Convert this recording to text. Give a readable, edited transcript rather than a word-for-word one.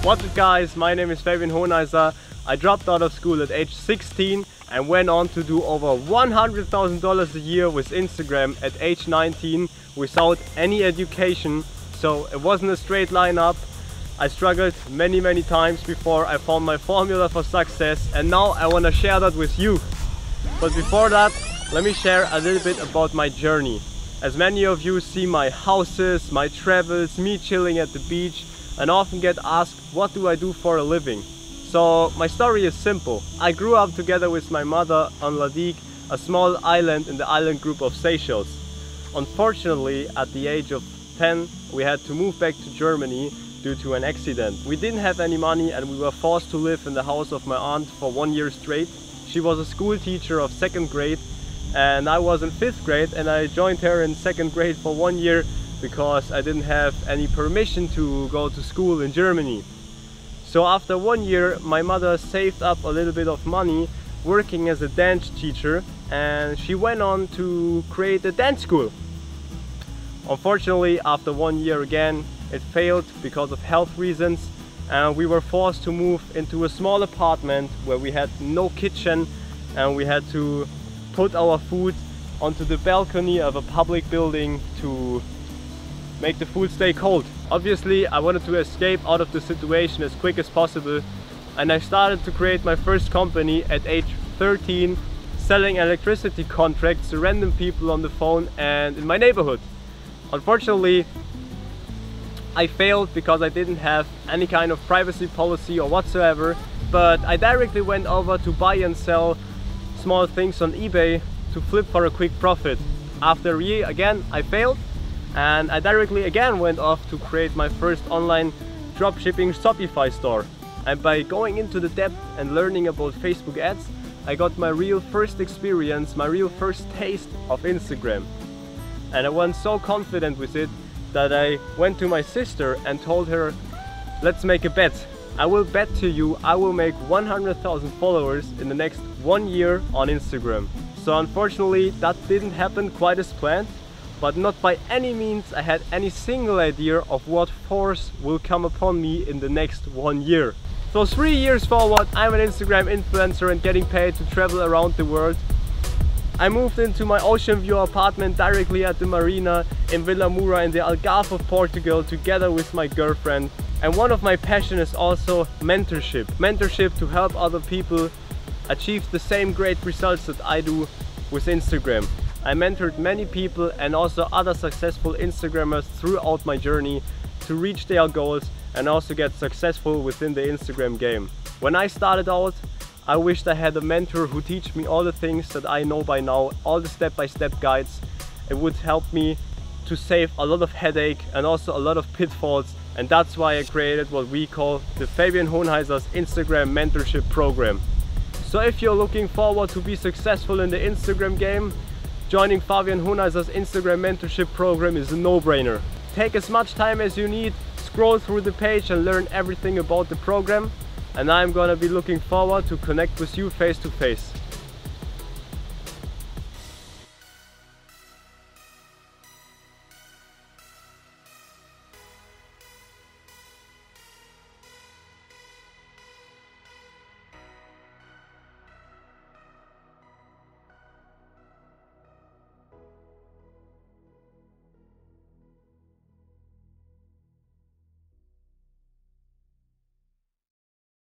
What's up guys, my name is Fabian Hohenheiser. I dropped out of school at age 16 and went on to do over $100,000 a year with Instagram at age 19 without any education. So it wasn't a straight line up. I struggled many times before I found my formula for success, and now I want to share that with you. But before that, let me share a little bit about my journey. As many of you see my houses, my travels, me chilling at the beach, and often get asked, what do I do for a living? So my story is simple. I grew up together with my mother on La Digue, a small island in the island group of Seychelles. Unfortunately, at the age of 10, we had to move back to Germany due to an accident. We didn't have any money and we were forced to live in the house of my aunt for 1 year straight. She was a school teacher of 2nd grade and I was in 5th grade, and I joined her in 2nd grade for 1 year because I didn't have any permission to go to school in Germany. So after 1 year, my mother saved up a little bit of money working as a dance teacher, and she went on to create a dance school. Unfortunately, after 1 year again, it failed because of health reasons, and we were forced to move into a small apartment where we had no kitchen, and we had to put our food onto the balcony of a public building to make the food stay cold. Obviously, I wanted to escape out of the situation as quick as possible, and I started to create my first company at age 13, selling electricity contracts to random people on the phone and in my neighborhood. Unfortunately, I failed because I didn't have any kind of privacy policy or whatsoever, but I directly went over to buy and sell small things on eBay to flip for a quick profit. After a year again, I failed, and I directly again went off to create my first online dropshipping Shopify store. And by going into the depth and learning about Facebook ads, I got my real first experience, my real first taste of Instagram. And I was so confident with it that I went to my sister and told her, let's make a bet. I will bet to you I will make 100,000 followers in the next 1 year on Instagram. So unfortunately that didn't happen quite as planned, but not by any means I had any single idea of what force will come upon me in the next 1 year. So 3 years forward, I'm an Instagram influencer and getting paid to travel around the world. I moved into my ocean view apartment directly at the marina in Vila Moura in the Algarve of Portugal together with my girlfriend. And one of my passions is also mentorship. Mentorship to help other people achieve the same great results that I do with Instagram. I mentored many people and also other successful Instagrammers throughout my journey to reach their goals and also get successful within the Instagram game. When I started out, I wished I had a mentor who teach me all the things that I know by now, all the step-by-step guides. It would help me to save a lot of headache and also a lot of pitfalls, and that's why I created what we call the Fabian Hohenheiser's Instagram Mentorship Program. So if you're looking forward to be successful in the Instagram game, joining Fabian Hohenheiser's Instagram Mentorship Program is a no-brainer. Take as much time as you need, scroll through the page and learn everything about the program, and I'm gonna be looking forward to connect with you face to face.